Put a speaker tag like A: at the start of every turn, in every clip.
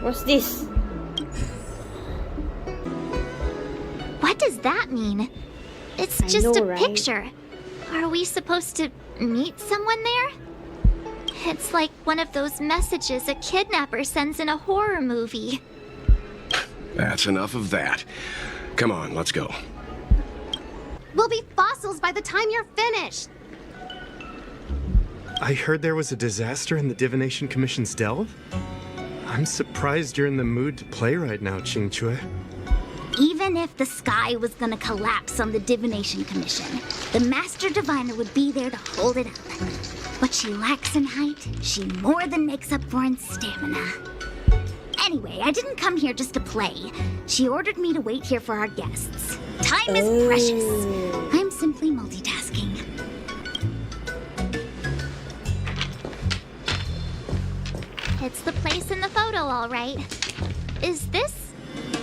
A: What's this?
B: What does that mean? It's
A: I
B: just
A: know,
B: a
A: right?
B: picture. Are we supposed to meet someone there? It's like one of those messages a kidnapper sends in a horror movie.
C: That's enough of that. Come on, let's go.
D: We'll be fossils by the time you're finished.
E: I heard there was a disaster in the Divination Commission's delve. I'm surprised you're in the mood to play right now, Qingque.
F: Even if the sky was gonna collapse on the Divination Commission, the Master Diviner would be there to hold it up. What she lacks in height, she more than makes up for in stamina. Anyway, I didn't come here just to play. She ordered me to wait here for our guests. Time is precious. I'm simply multitasking.
B: It's the place in the photo, all right. Is this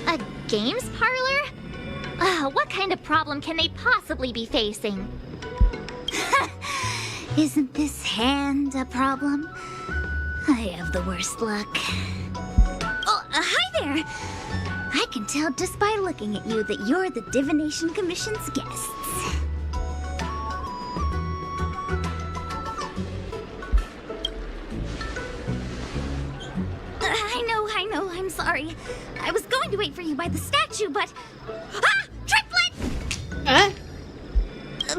B: a games parlor? What kind of problem can they possibly be facing?
F: Isn't this hand a problem? I have the worst luck. Oh, hi there! I can tell just by looking at you that you're the Divination Commission's guests. I know, I'm sorry. I was going to wait for you by the statue, but... Ah! Triplet!
A: Huh?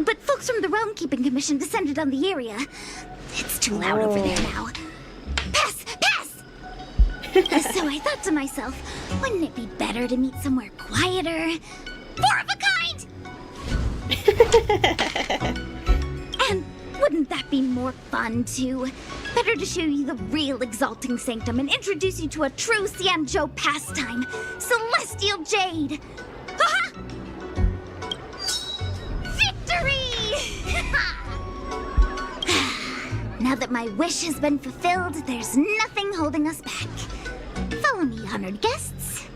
F: But folks from the Realm Keeping Commission descended on the area. It's too loud over there now. Pass! Pass! So I thought to myself, wouldn't it be better to meet somewhere quieter? Four of a kind! And wouldn't that be more fun, too? Better to show you the real Exalting Sanctum and introduce you to a true Xianzhou pastime, Celestial Jade! Ha-ha! Now that my wish has been fulfilled, there's nothing holding us back. Follow me, honored guests.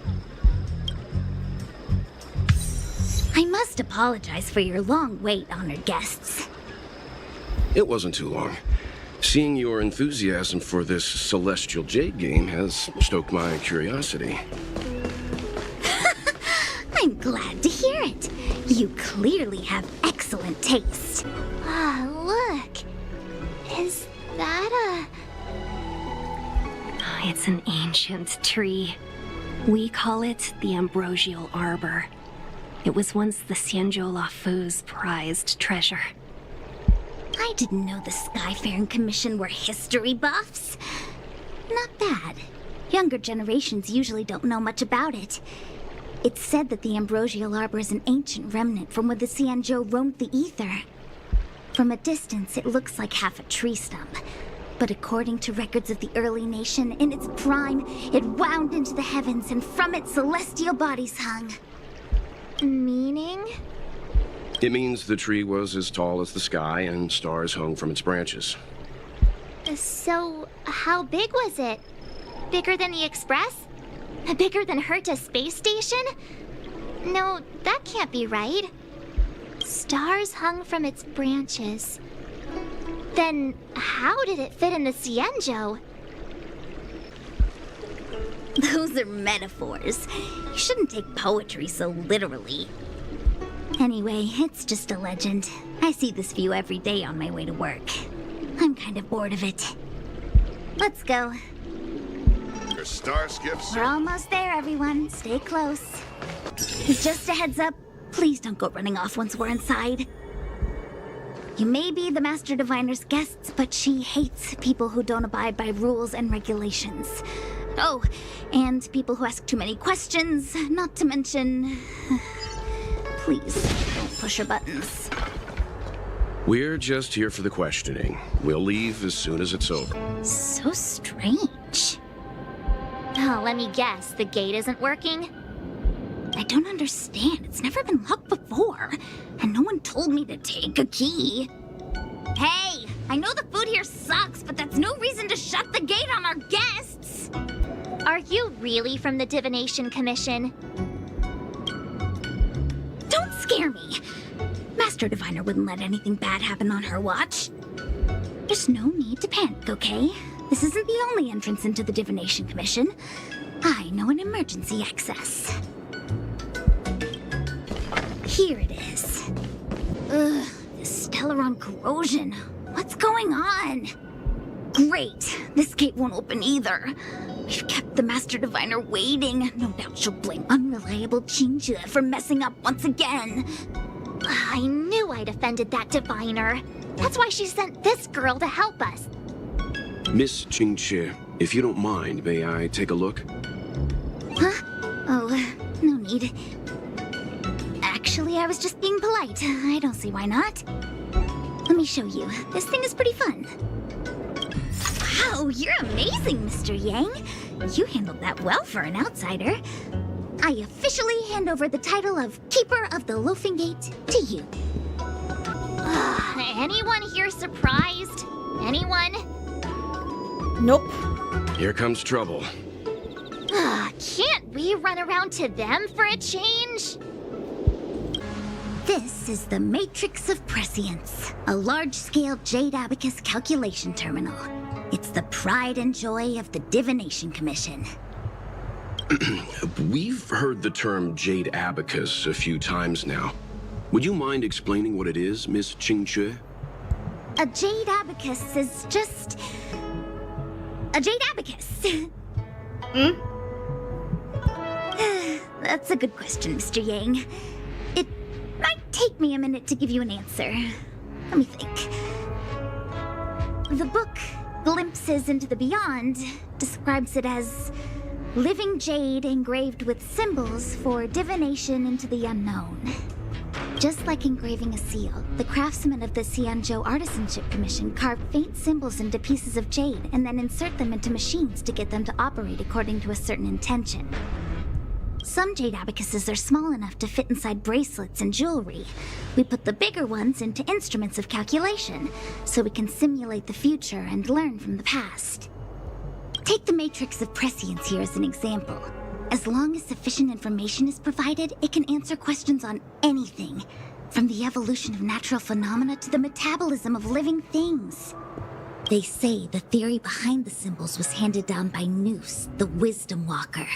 F: I must apologize for your long wait, honored guests.
C: It wasn't too long. Seeing your enthusiasm for this Celestial Jade game has stoked my curiosity.
F: I'm glad to hear it. You clearly have excellent taste.
B: Ah, look. Is that
G: It's an ancient tree. We call it the Ambrosial Arbor. It was once the Xianzhou Lafu's prized treasure.
F: I didn't know the Skyfaring Commission were history buffs. Not bad. Younger generations usually don't know much about it. It's said that the Ambrosial Arbor is an ancient remnant from when the Xianzhou roamed the ether. From a distance, it looks like half a tree stump. But according to records of the early nation, in its prime, it wound into the heavens and from it celestial bodies hung.
B: meaning?
C: It means the tree was as tall as the sky and stars hung from its branches.
B: So, how big was it? Bigger than the Express? Bigger than Herta space station? No, that can't be right. Stars hung from its branches. Then, how did it fit in the Xianzhou?
F: Those are metaphors. You shouldn't take poetry so literally. Anyway, it's just a legend. I see this view every day on my way to work. I'm kind of bored of it. Let's go.
H: Your star skips.
F: We're almost there, everyone. Stay close. Just a heads up, please don't go running off once we're inside. You may be the Master Diviner's guests, but she hates people who don't abide by rules and regulations. Oh, and people who ask too many questions, not to mention... Please, don't push her buttons.
C: We're just here for the questioning. We'll leave as soon as it's over.
F: So strange.
B: Oh, let me guess, the gate isn't working?
F: I don't understand. It's never been locked before. And no one told me to take a key. Hey, I know the food here sucks, but that's no reason to shut the gate on our guests.
B: Are you really from the Divination Commission?
F: Don't scare me. Master Diviner wouldn't let anything bad happen on her watch. There's no need to panic, okay? This isn't the only entrance into the Divination Commission. I know an emergency access. Here it is. Ugh, this Stellaron corrosion. What's going on? Great, this gate won't open either. We've kept the Master Diviner waiting. No doubt she'll blame unreliable Qingque for messing up once again.
B: I knew I'd offended that diviner. That's why she sent this girl to help us.
C: Miss Qingque, if you don't mind, may I take a look?
F: Huh? Oh, no need. Actually, I was just being polite. I don't see why not. Let me show you. This thing is pretty fun. Wow, you're amazing, Mr. Yang. You handled that well for an outsider. I officially hand over the title of Keeper of the Loafing Gate to you.
B: Anyone here surprised? Anyone?
A: Nope.
C: Here comes trouble.
B: Can't we run around to them for a change?
F: This is the Matrix of Prescience, a large-scale Jade Abacus calculation terminal. It's the pride and joy of the Divination Commission.
C: We've heard the term Jade Abacus a few times now. Would you mind explaining what it is, Miss Qingque?
F: A Jade Abacus is just... a Jade Abacus. That's a good question, Mr. Yang. It might take me a minute to give you an answer. Let me think. The book, Glimpses into the Beyond, describes it as living jade engraved with symbols for divination into the unknown. Just like engraving a seal, the craftsmen of the Xianzhou Artisanship Commission carve faint symbols into pieces of jade and then insert them into machines to get them to operate according to a certain intention. Some jade abacuses are small enough to fit inside bracelets and jewelry. We put the bigger ones into instruments of calculation, so we can simulate the future and learn from the past. Take the Matrix of Prescience here as an example. As long as sufficient information is provided, it can answer questions on anything, from the evolution of natural phenomena to the metabolism of living things. They say the theory behind the symbols was handed down by Noose, the Wisdom Walker.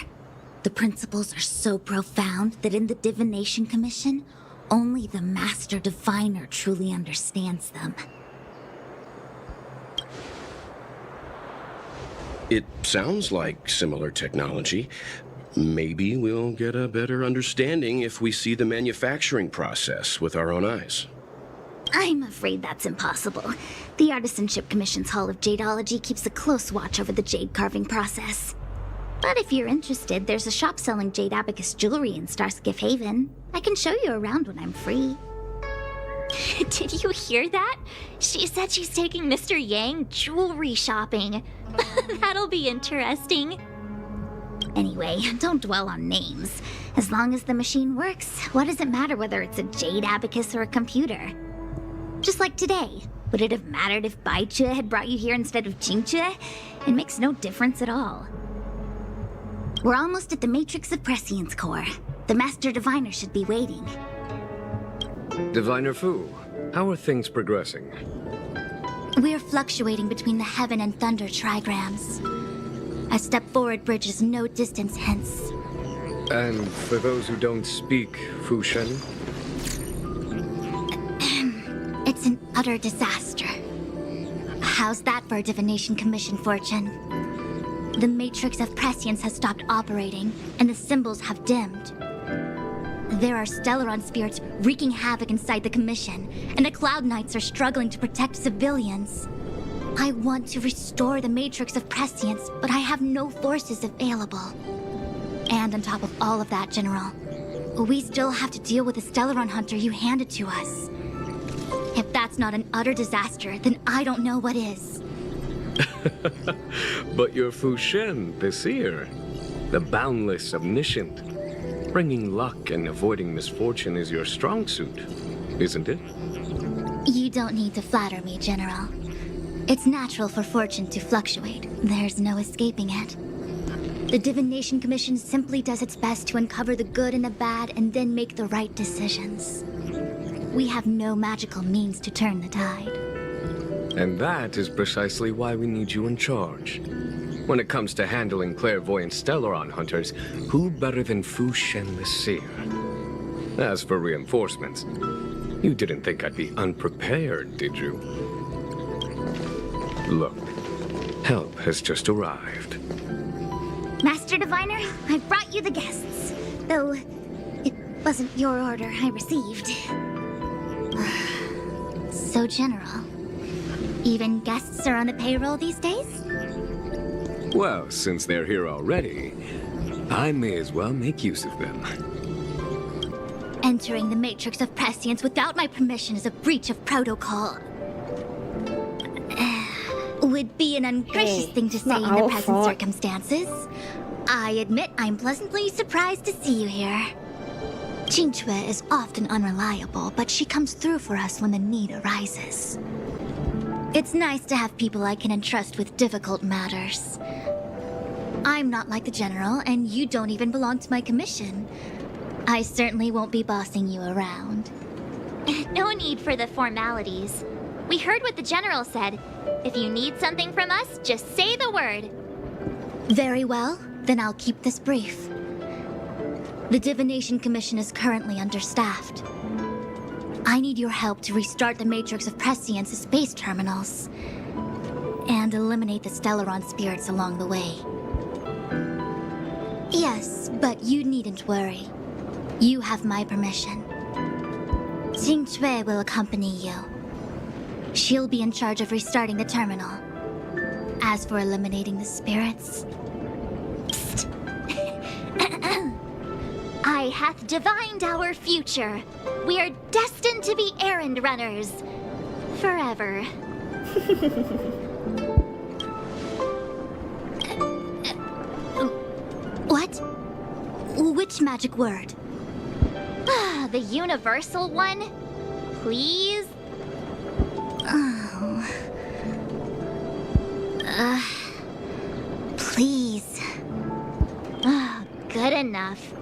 F: The principles are so profound that in the Divination Commission, only the Master Diviner truly understands them.
C: It sounds like similar technology. Maybe we'll get a better understanding if we see the manufacturing process with our own eyes.
F: I'm afraid that's impossible. The Artisanship Commission's Hall of Jadeology keeps a close watch over the jade carving process. But if you're interested, there's a shop selling jade abacus jewelry in Starskiff Haven. I can show you around when I'm free.
B: Did you hear that? She said she's taking Mr. Yang jewelry shopping. That'll be interesting.
F: Anyway, don't dwell on names. As long as the machine works, what does it matter whether it's a jade abacus or a computer? Just like today. Would it have mattered if Baichue had brought you here instead of Qingque? It makes no difference at all. We're almost at the Matrix of Prescience core. The Master Diviner should be waiting.
I: Diviner Fu, how are things progressing?
F: We're fluctuating between the Heaven and Thunder trigrams. A step forward bridges no distance hence.
I: And for those who don't speak Fushan?
F: It's an utter disaster. How's that for a Divination Commission fortune? The Matrix of Prescience has stopped operating, and the symbols have dimmed. There are Stellaron spirits wreaking havoc inside the Commission, and the Cloud Knights are struggling to protect civilians. I want to restore the Matrix of Prescience, but I have no forces available. And on top of all of that, General, we still have to deal with the Stellaron hunter you handed to us. If that's not an utter disaster, then I don't know what is.
I: But you're Fushen, the seer, the boundless omniscient. Bringing luck and avoiding misfortune is your strong suit, isn't it?
F: You don't need to flatter me, General. It's natural for fortune to fluctuate. There's no escaping it. The Divination Commission simply does its best to uncover the good and the bad and then make the right decisions. We have no magical means to turn the tide.
I: And that is precisely why we need you in charge. When it comes to handling clairvoyant Stellaron hunters, who better than Sushang the Seer? As for reinforcements, you didn't think I'd be unprepared, did you? Look, help has just arrived.
F: Master Diviner, I brought you the guests. Though, it wasn't your order I received. So general. Even guests are on the payroll these days?
I: Well, since they're here already, I may as well make use of them.
F: Entering the Matrix of Prescience without my permission is a breach of protocol. Would be an ungracious thing to say in the present circumstances. I admit I'm pleasantly surprised to see you here. Qingque is often unreliable, but she comes through for us when the need arises. It's nice to have people I can entrust with difficult matters. I'm not like the General, and you don't even belong to my commission. I certainly won't be bossing you around.
B: No need for the formalities. We heard what the General said. If you need something from us, just say the word.
F: Very well, then I'll keep this brief. The Divination Commission is currently understaffed. I need your help to restart the Matrix of Prescience's space terminals and eliminate the Stellaron spirits along the way. Yes, but you needn't worry. You have my permission. Qingque will accompany you. She'll be in charge of restarting the terminal. As for eliminating the spirits... Psst.
B: I hath divined our future. We are destined to be errand runners. Forever.
F: What? Which magic word?
B: The universal one? Please?
F: Oh. Please.
B: Good enough.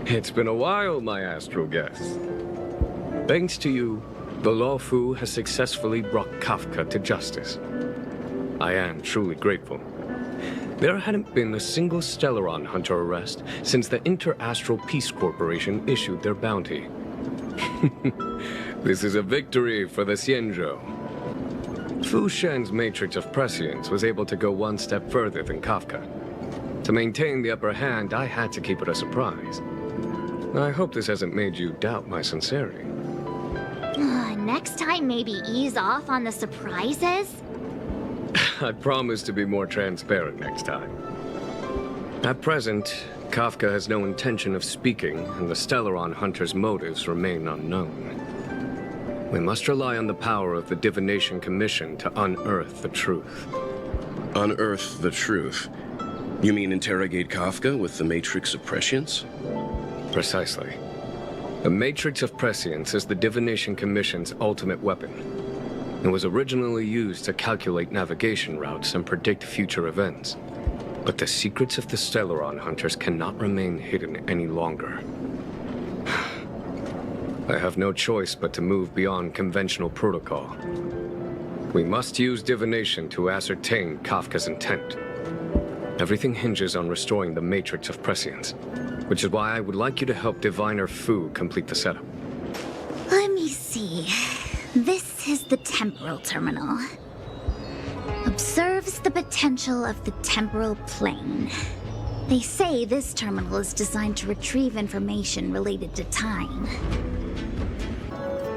I: It's been a while, my astral guests. Thanks to you, the Luocha has successfully brought Kafka to justice. I am truly grateful. There hadn't been a single Stellaron hunter arrest since the Inter-Astral Peace Corporation issued their bounty. This is a victory for the Xianzhou. Sushang's Matrix of Prescience was able to go one step further than Kafka. To maintain the upper hand, I had to keep it a surprise. I hope this hasn't made you doubt my sincerity.
B: Next time, maybe ease off on the surprises?
I: I promise to be more transparent next time. At present, Kafka has no intention of speaking, and the Stellaron hunter's motives remain unknown. We must rely on the power of the Divination Commission to unearth the truth.
C: Unearth the truth? You mean interrogate Kafka with the Matrix of Prescience?
I: Precisely. The Matrix of Prescience is the Divination Commission's ultimate weapon. It was originally used to calculate navigation routes and predict future events. But the secrets of the Stellaron hunters cannot remain hidden any longer. I have no choice but to move beyond conventional protocol. We must use divination to ascertain Kafka's intent. Everything hinges on restoring the Matrix of Prescience, which is why I would like you to help Diviner Fu complete the setup.
F: Let me see. This is the temporal terminal. Observes the potential of the temporal plane. They say this terminal is designed to retrieve information related to time.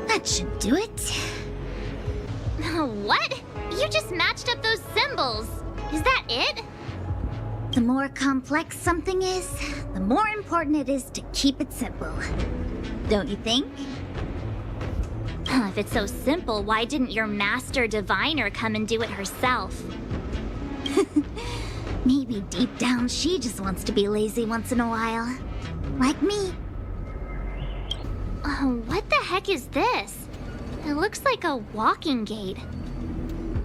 F: That should do it.
B: What? You just matched up those symbols. Is that it?
F: The more complex something is, the more important it is to keep it simple. Don't you think?
B: If it's so simple, why didn't your master diviner come and do it herself?
F: Maybe deep down she just wants to be lazy once in a while. Like me.
B: What the heck is this? It looks like a walking gate.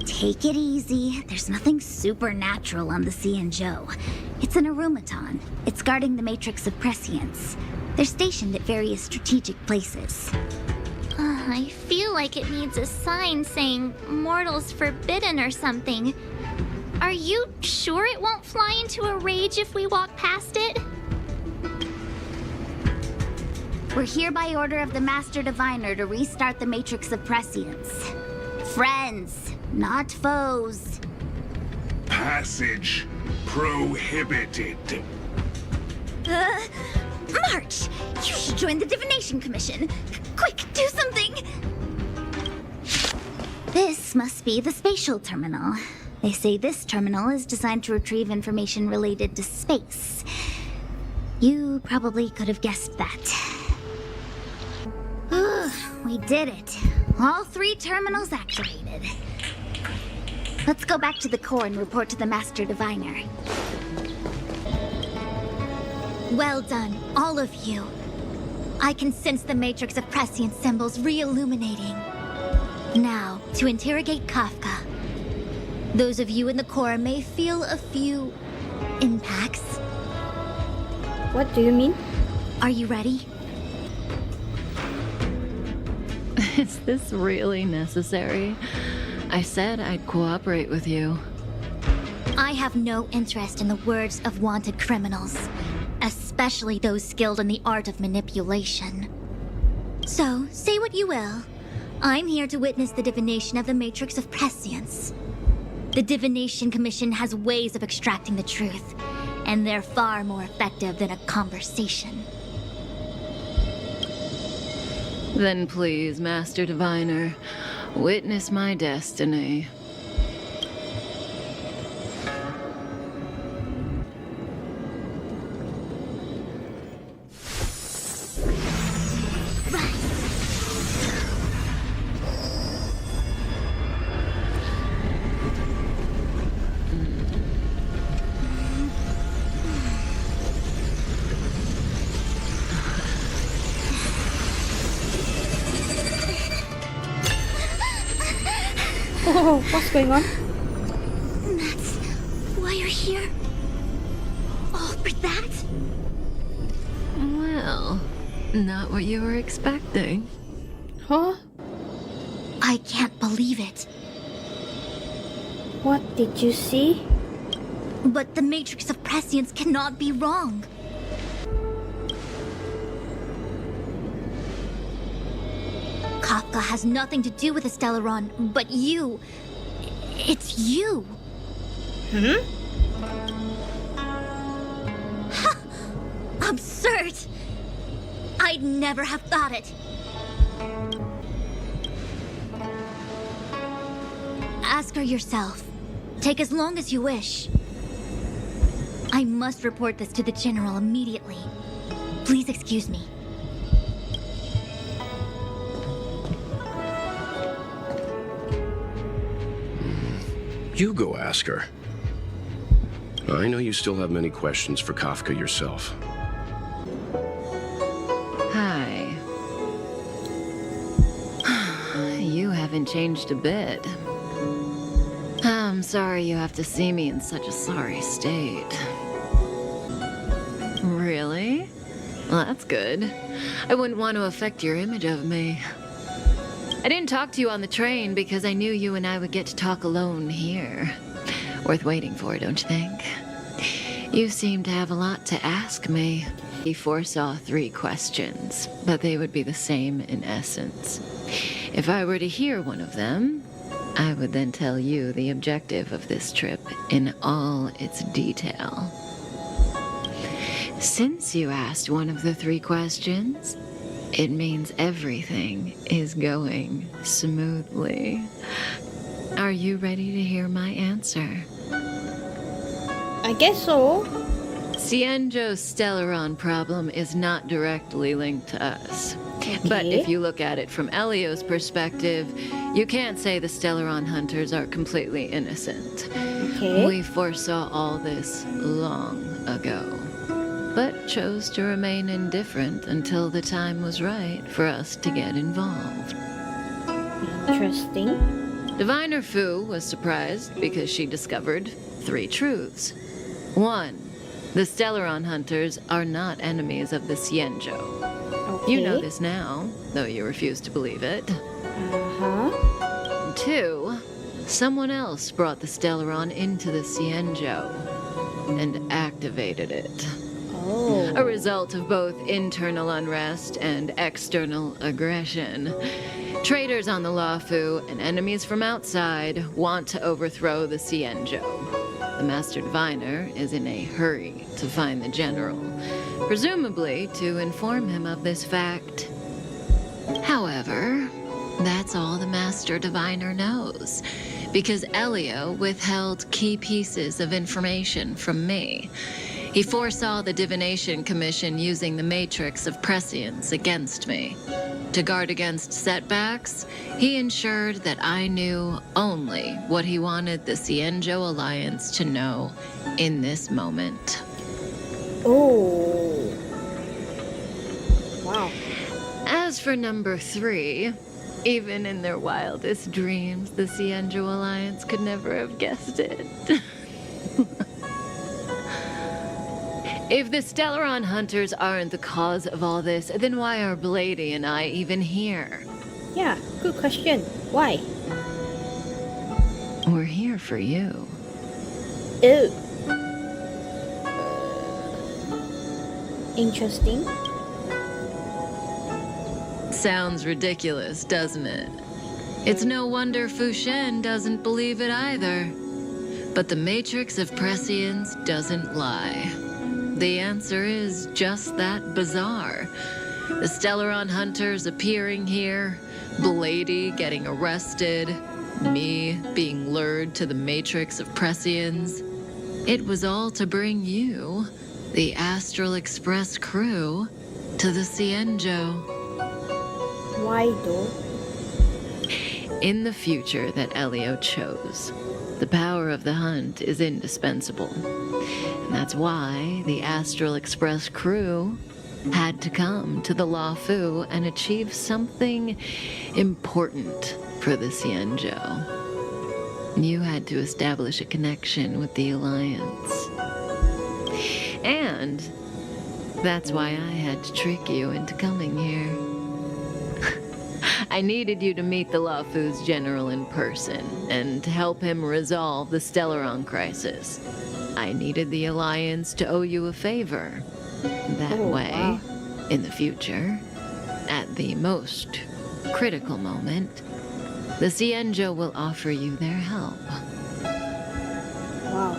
F: Take it easy. There's nothing supernatural on the Xianzhou. It's an automaton. It's guarding the Matrix of Prescience. They're stationed at various strategic places.
B: I feel like it needs a sign saying mortals forbidden or something. Are you sure it won't fly into a rage if we walk past it?
F: We're here by order of the Master Diviner to restart the Matrix of Prescience. Friends, not foes.
J: Passage prohibited.
F: March! You should join the Divination Commission. Quick, do something! This must be the spatial terminal. They say this terminal is designed to retrieve information related to space. You probably could have guessed that. We did it. All 3 terminals activated. Let's go back to the core and report to the Master Diviner.
B: Well done, all of you. I can sense the Matrix of Prescience symbols re-illuminating. Now, to interrogate Kafka. Those of you in the core may feel a few impacts.
A: What do you mean?
B: Are you ready?
K: Is this really necessary? I said I'd cooperate with you.
B: I have no interest in the words of wanted criminals, especially those skilled in the art of manipulation. So, say what you will. I'm here to witness the divination of the Matrix of Prescience. The Divination Commission has ways of extracting the truth, and they're far more effective than a conversation.
K: Then please, Master Diviner, witness my destiny.
A: Oh, what's going on?
B: That's why you're here? All for that?
K: Well, not what you were expecting.
A: Huh?
B: I can't believe it.
A: What did you see?
B: But the Matrix of Prescience cannot be wrong. Kafka has nothing to do with the Stellaron, but you... It's you. Ha! Absurd! I'd never have thought it. Ask her yourself. Take as long as you wish. I must report this to the General immediately. Please excuse me.
C: You go ask her. I know you still have many questions for Kafka yourself.
K: Hi. You haven't changed a bit. I'm sorry you have to see me in such a sorry state. Really? Well, that's good. I wouldn't want to affect your image of me. I didn't talk to you on the train because I knew you and I would get to talk alone here. Worth waiting for, don't you think? You seem to have a lot to ask me. He foresaw 3 questions, but they would be the same in essence. If I were to hear one of them, I would then tell you the objective of this trip in all its detail. Since you asked one of the 3 questions, it means everything is going smoothly. Are you ready to hear my answer?
A: I guess so.
K: Xianzhou's Stellaron problem is not directly linked to us.
A: Okay.
K: But if you look at it from Elio's perspective, you can't say the Stellaron hunters are completely innocent.
A: Okay.
K: We foresaw all this long ago, but chose to remain indifferent until the time was right for us to get involved.
A: Interesting.
K: Diviner Fu was surprised because she discovered 3 truths. 1, the Stellaron hunters are not enemies of the Xianzhou. You know
A: Okay.
K: this now, though you refuse to believe it.
A: Uh-huh.
K: 2, someone else brought the Stellaron into the Xianzhou and activated it.
A: Oh.
K: A result of both internal unrest and external aggression. Traitors on the Luocha and enemies from outside want to overthrow the Xianzhou. The Master Diviner is in a hurry to find the General, presumably to inform him of this fact. However, that's all the Master Diviner knows, because Elio withheld key pieces of information from me. He foresaw the Divination Commission using the matrix of prescience against me. To guard against setbacks, he ensured that I knew only what he wanted the Xianzhou Alliance to know in this moment.
A: Oh. Wow.
K: As for number 3, even in their wildest dreams, the Xianzhou Alliance could never have guessed it. If the Stellaron hunters aren't the cause of all this, then why are Blady and I even here?
A: Yeah, good question. Why?
K: We're here for you.
A: Oh. Interesting.
K: Sounds ridiculous, doesn't it? It's no wonder Fushen doesn't believe it either. But the matrix of prescience doesn't lie. The answer is just that bizarre. The Stellaron hunters appearing here, Blady getting arrested, me being lured to the matrix of prescience. It was all to bring you, the Astral Express crew, to the Xianzhou.
A: Why though?
K: In the future that Elio chose, the power of the hunt is indispensable. And that's why the Astral Express crew had to come to the Luocha and achieve something important for the Xianzhou. You had to establish a connection with the Alliance. And that's why I had to trick you into coming here. I needed you to meet the Luocha's general in person and to help him resolve the Stellaron crisis. I needed the Alliance to owe you a favor. That way,
A: wow.
K: in the future, at the most critical moment, the Xianzhou will offer you their help.
A: Wow.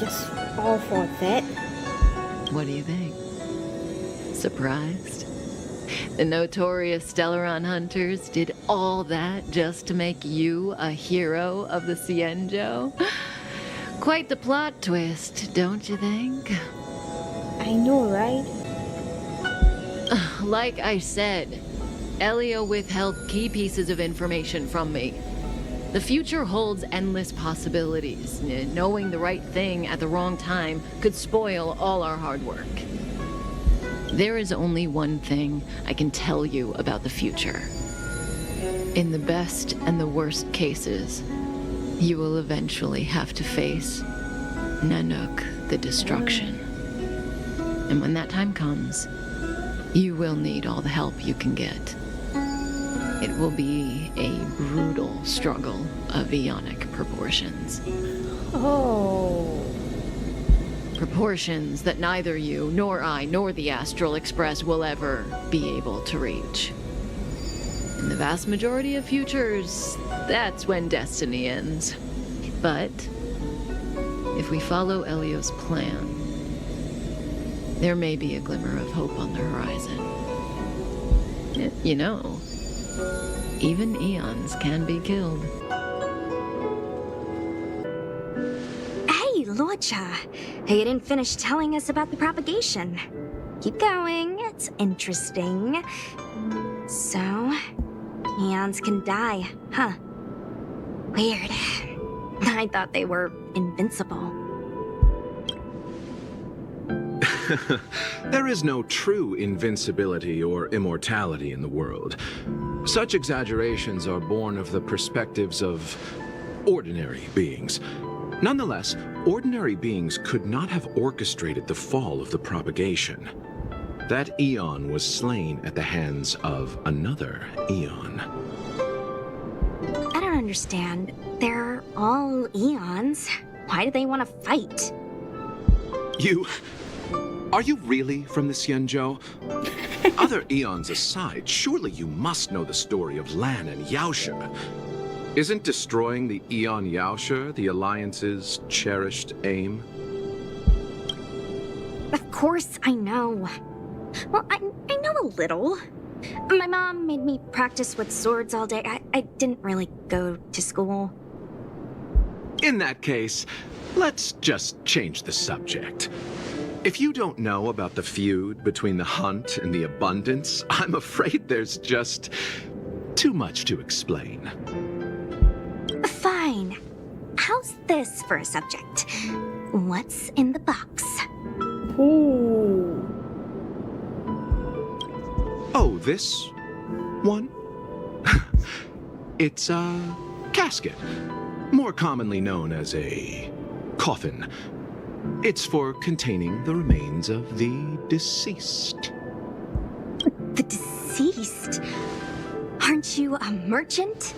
A: Just all for that?
K: What do you think? Surprised? The notorious Stellaron hunters did all that just to make you a hero of the Xianzhou? Quite the plot twist, don't you think?
A: I know, right?
K: Like I said, Elio withheld key pieces of information from me. The future holds endless possibilities. Knowing the right thing at the wrong time could spoil all our hard work. There is only one thing I can tell you about the future. In the best and the worst cases, you will eventually have to face Nanook the Destruction. And when that time comes, you will need all the help you can get. It will be a brutal struggle of Ionic proportions.
A: Oh.
K: Proportions that neither you, nor I, nor the Astral Express will ever be able to reach. In the vast majority of futures, that's when destiny ends. But if we follow Elio's plan, there may be a glimmer of hope on the horizon. You know, even eons can be killed.
F: Hey, Luocha. You didn't finish telling us about the propagation. Keep going, it's interesting. So, eons can die, huh? Weird. I thought they were invincible.
L: There is no true invincibility or immortality in the world. Such exaggerations are born of the perspectives of ordinary beings. Nonetheless, ordinary beings could not have orchestrated the fall of the propagation. that Eon was slain at the hands of another Eon.
F: I don't understand. They're all Eons. Why do they want to fight?
L: Are you really from the Xianzhou? Other Eons aside, surely you must know the story of Lan and Yaoshe. Isn't destroying the Eon Yaoshe the Alliance's cherished aim?
F: Of course I know. Well, I know a little. My mom made me practice with swords all day. I didn't really go to school.
L: In that case, let's just change the subject. If you don't know about the feud between the Hunt and the Abundance, I'm afraid there's just too much to explain.
F: Fine. How's this for a subject? What's in the box?
A: Ooh.
L: Oh, this one? It's a casket, more commonly known as a coffin. It's for containing the remains of the deceased.
F: The deceased? Aren't you a merchant?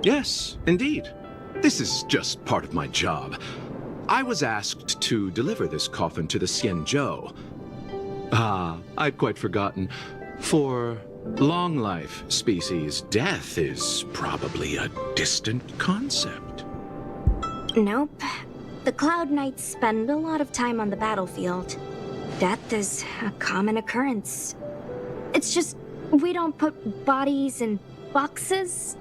L: Yes, indeed. This is just part of my job. I was asked to deliver this coffin to the Xianzhou. I'd quite forgotten. For long life species, death is probably a distant concept.
F: Nope. The Cloud Knights spend a lot of time on the battlefield. Death is a common occurrence. It's just we don't put bodies in boxes.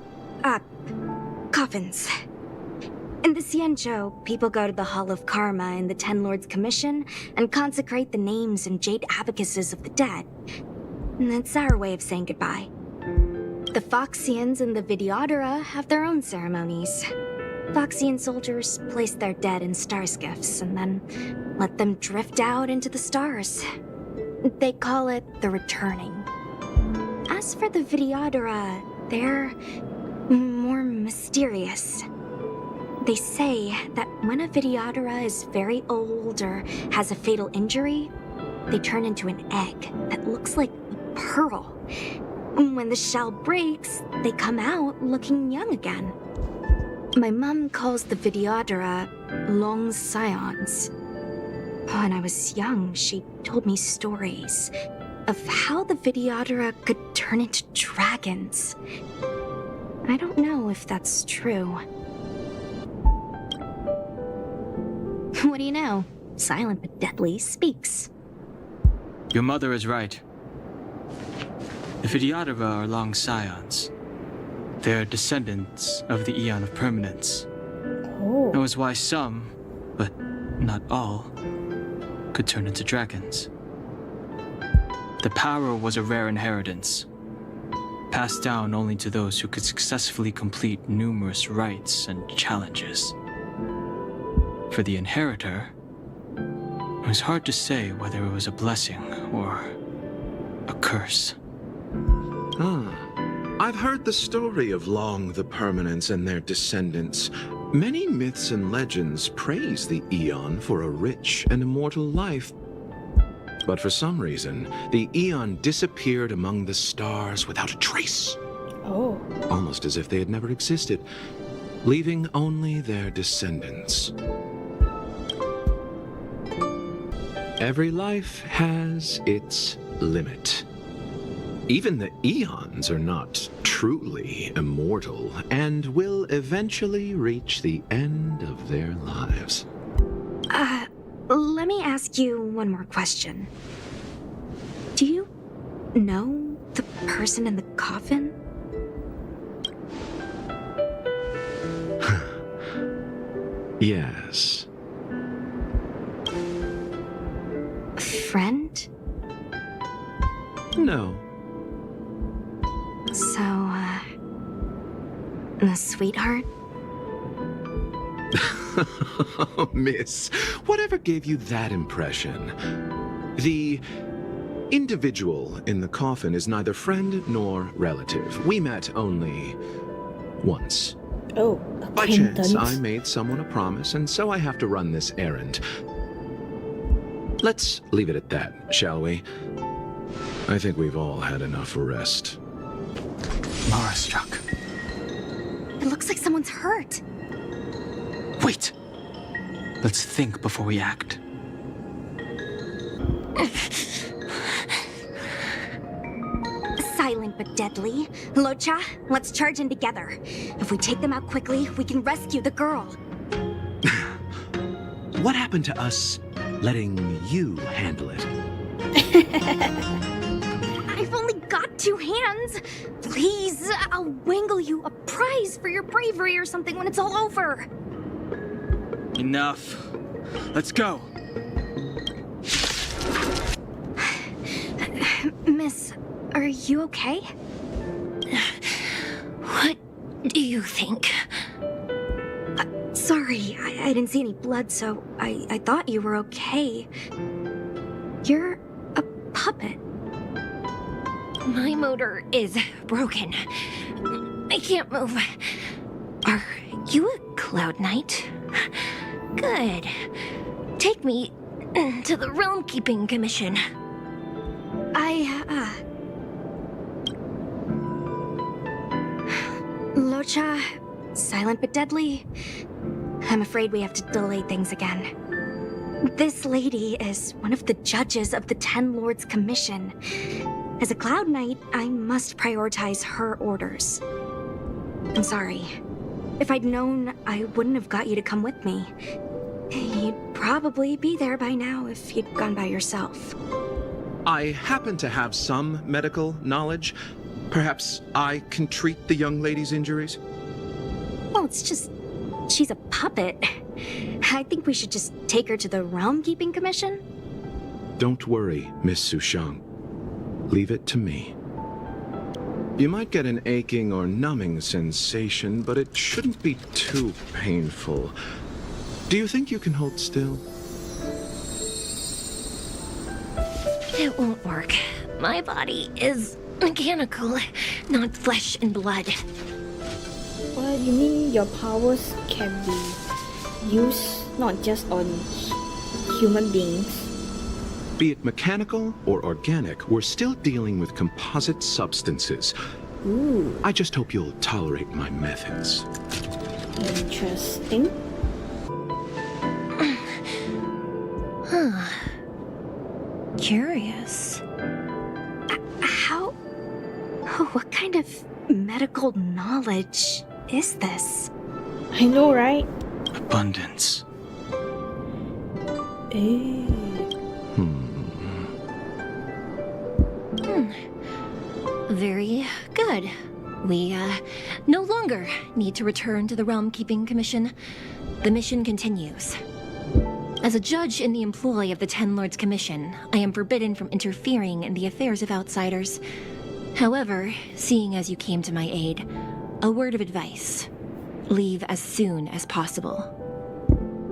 F: Coffins. In the Xianzhou, people go to the Hall of Karma in the Ten Lords Commission and consecrate the names and jade abacuses of the dead. And that's our way of saying goodbye. The Foxians and the Videodora have their own ceremonies. Foxian soldiers place their dead in star skiffs and then let them drift out into the stars. They call it the returning. As for the Videodora, they're more mysterious. They say that when a Videodora is very old or has a fatal injury, they turn into an egg that looks like a pearl. When the shell breaks, they come out looking young again. My mom calls the Videodora long scions. When I was young, she told me stories of how the Videodora could turn into dragons. I don't know if that's true. What do you know? Silent but deadly speaks.
M: Your mother is right. The Videodora are long scions. They are descendants of the Eon of Permanence.
A: Oh.
M: That was why some, but not all, could turn into dragons. The power was a rare inheritance, passed down only to those who could successfully complete numerous rites and challenges. For the inheritor, it was hard to say whether it was a blessing or a curse.
L: I've heard the story of Long the Permanence and their descendants. Many myths and legends praise the Eon for a rich and immortal life. But for some reason, the Eon disappeared among the stars without a trace.
A: Oh.
L: Almost as if they had never existed, leaving only their descendants. Every life has its limit. Even the Eons are not truly immortal and will eventually reach the end of their lives.
F: Let me ask you one more question. Do you know the person in the coffin?
L: Yes.
F: A friend?
L: No.
F: So, a sweetheart?
L: Miss, whatever gave you that impression? The individual in the coffin is neither friend nor relative. We met only once.
A: Oh,
L: By chance, I made someone a promise, and so I have to run this errand. Let's leave it at that, shall we? I think we've all had enough rest.
M: Mara struck.
D: It looks like someone's hurt.
M: Wait! Let's think before we act.
F: Silent but deadly. Luocha, let's charge in together. If we take them out quickly, we can rescue the girl.
L: What happened to us letting you handle it?
F: I've only got 2 hands. Please, I'll wangle you a prize for your bravery or something when it's all over.
M: Enough. Let's go.
F: Miss, are you okay?
G: What do you think?
F: Sorry, I didn't see any blood, so I thought you were okay. You're a puppet.
G: My motor is broken. I can't move. Are you a Cloud Knight? Good. Take me to the Realm Keeping Commission.
F: Luocha, silent but deadly. I'm afraid we have to delay things again. This lady is one of the judges of the Ten Lords Commission. As a Cloud Knight, I must prioritize her orders. I'm sorry. If I'd known, I wouldn't have got you to come with me. You'd probably be there by now if you'd gone by yourself.
L: I happen to have some medical knowledge. Perhaps I can treat the young lady's injuries?
F: Well, it's just... she's a puppet. I think we should just take her to the Realm Keeping Commission.
L: Don't worry, Miss Sushang. Leave it to me. You might get an aching or numbing sensation, but it shouldn't be too painful. Do you think you can hold still?
G: It won't work. My body is mechanical, not flesh and blood.
A: Well, you mean your powers can be used not just on human beings?
L: Be it mechanical or organic, we're still dealing with composite substances.
A: Ooh.
L: I just hope you'll tolerate my methods.
A: Interesting.
G: Huh. Curious.
F: What kind of medical knowledge is this?
A: I know, right?
M: Abundance.
G: Very good. We, no longer need to return to the Realm Keeping Commission. The mission continues. As a judge in the employ of the Ten Lords Commission, I am forbidden from interfering in the affairs of outsiders. However, seeing as you came to my aid, a word of advice. Leave as soon as possible.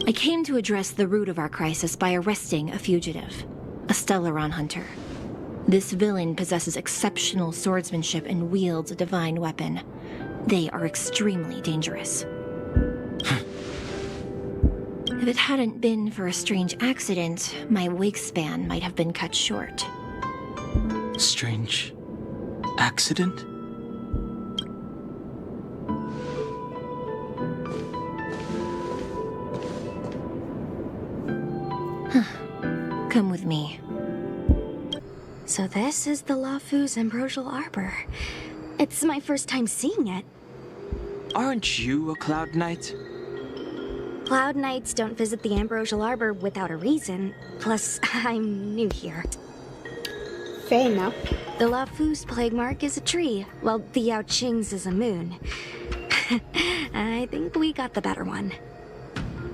G: I came to address the root of our crisis by arresting a fugitive, a Stellaron hunter. This villain possesses exceptional swordsmanship and wields a divine weapon. They are extremely dangerous. If it hadn't been for a strange accident, my wingspan might have been cut short.
M: Strange accident?
G: Come with me.
F: So this is the Luocha's Ambrosial Arbor. It's my first time seeing it.
M: Aren't you a Cloud Knight?
F: Cloud Knights don't visit the Ambrosial Arbor without a reason. Plus, I'm new here.
A: Fair enough.
F: The Luocha's plague mark is a tree, while the Yao Qing's is a moon. I think we got the better one.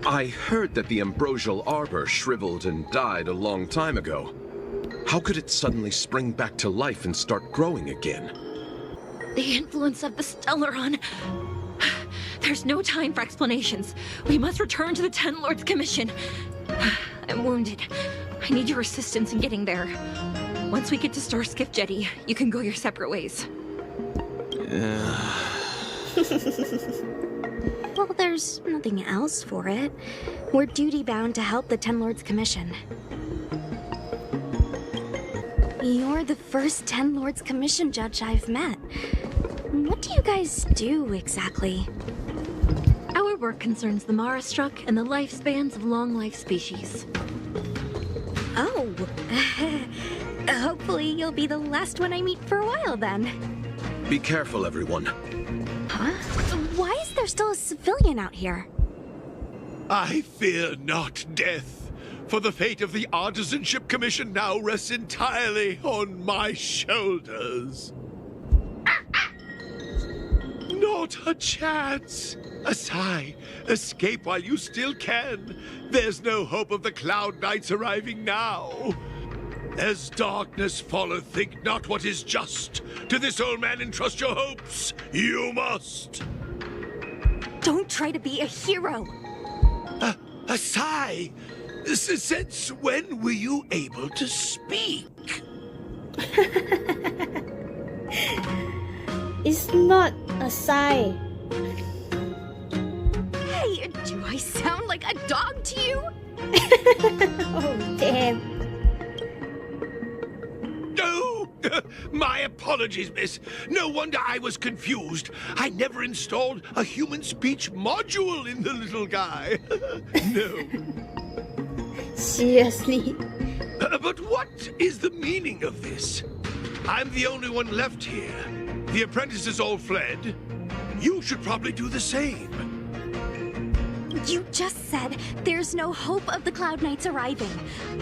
C: I heard that the Ambrosial Arbor shriveled and died a long time ago. How could it suddenly spring back to life and start growing again?
G: The influence of the Stellaron. There's no time for explanations. We must return to the Ten Lords Commission. I'm wounded. I need your assistance in getting there. Once we get to Starskiff Jetty, you can go your separate ways.
F: Well, there's nothing else for it. We're duty-bound to help the Ten Lords Commission. You're the first Ten Lords Commission judge I've met. What do you guys do exactly?
G: Our work concerns the Marastruck and the lifespans of long-life species.
F: Oh. Hopefully you'll be the last one I meet for a while then.
L: Be careful, everyone.
F: Huh? Why is there still a civilian out here?
J: I fear not death, for the fate of the Artisanship Commission now rests entirely on my shoulders. Not a chance. Asai, escape while you still can. There's no hope of the Cloud Knights arriving now. As darkness falleth, think not what is just. To this old man entrust your hopes. You must.
F: Don't try to be a hero.
J: Asai, since when were you able to speak?
A: It's not a sigh.
F: Hey, do I sound like a dog to you?
A: Oh, damn.
J: No! My apologies, miss. No wonder I was confused. I never installed a human speech module in the little guy. No.
A: Seriously?
J: But what is the meaning of this? I'm the only one left here. The apprentices all fled. You should probably do the same.
F: You just said there's no hope of the Cloud Knights arriving.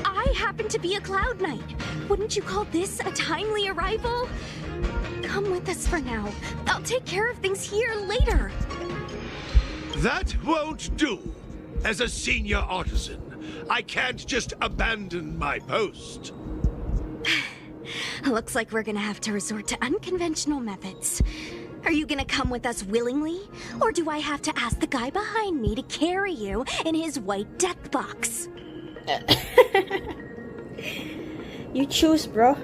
F: I happen to be a Cloud Knight. Wouldn't you call this a timely arrival? Come with us for now. I'll take care of things here later.
J: That won't do. As a senior artisan, I can't just abandon my post.
F: Looks like we're gonna have to resort to unconventional methods. Are you gonna come with us willingly? Or do I have to ask the guy behind me to carry you in his white death box?
A: You choose, bro.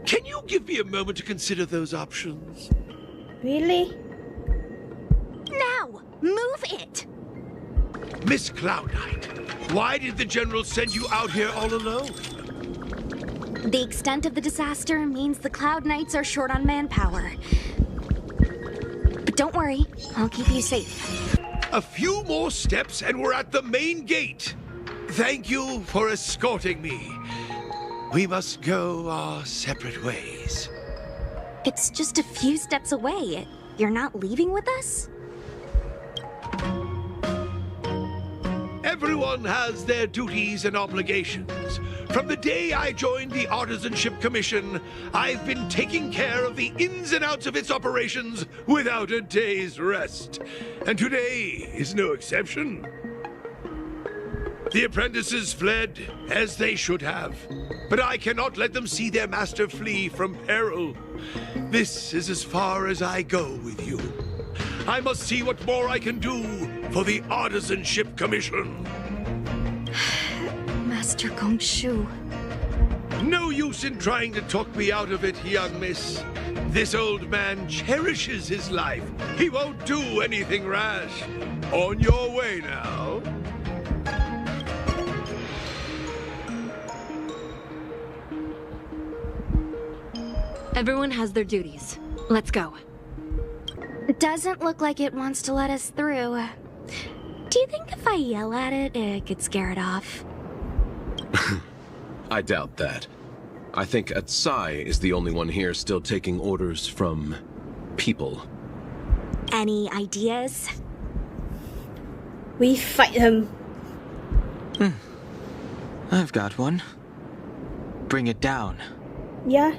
J: Can you give me a moment to consider those options?
A: Really?
F: Now! Move it!
J: Miss Cloud Knight, why did the General send you out here all alone?
F: The extent of the disaster means the Cloud Knights are short on manpower. But don't worry, I'll keep you safe.
J: A few more steps and we're at the main gate. Thank you for escorting me. We must go our separate ways.
F: It's just a few steps away. You're not leaving with us?
J: Everyone has their duties and obligations. From the day I joined the Artisanship Commission, I've been taking care of the ins and outs of its operations without a day's rest. And today is no exception. The apprentices fled, as they should have. But I cannot let them see their master flee from peril. This is as far as I go with you. I must see what more I can do for the Artisanship Commission.
F: Master Gongshu.
J: No use in trying to talk me out of it, young miss. This old man cherishes his life. He won't do anything rash. On your way now.
G: Everyone has their duties. Let's go.
F: Doesn't look like it wants to let us through. Do you think if I yell at it, it could scare it off?
L: I doubt that. I think Atsai is the only one here still taking orders from people.
F: Any ideas?
A: We fight him.
M: I've got one. Bring it down.
A: Yeah?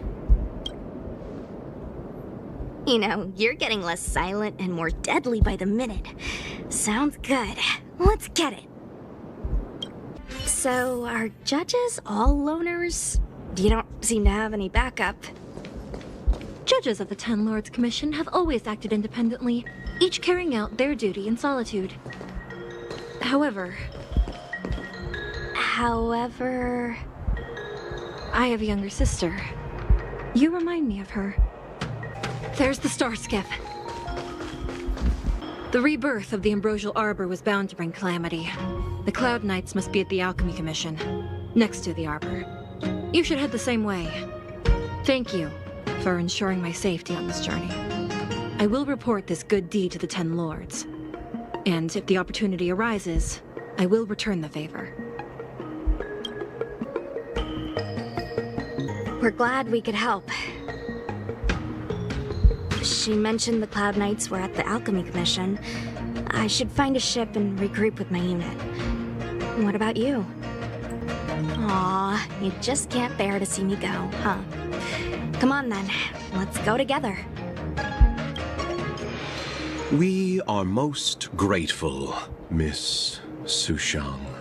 F: You know, you're getting less silent and more deadly by the minute. Sounds good. Let's get it. So, are judges all loners? You don't seem to have any backup.
G: Judges of the Ten Lords Commission have always acted independently, each carrying out their duty in solitude. However, I have a younger sister. You remind me of her. There's the star skiff. The rebirth of the Ambrosial Arbor was bound to bring calamity. The Cloud Knights must be at the Alchemy Commission. next to the arbor. You should head the same way. Thank you for ensuring my safety on this journey. I will report this good deed to the 10 Lords. And if the opportunity arises, I will return the favor.
F: We're glad we could help. She mentioned the Cloud Knights were at the Alchemy Commission. I should find a ship and regroup with my unit. What about you? Aw, you just can't bear to see me go, huh? Come on then, let's go together.
N: We are most grateful, Miss Sushang.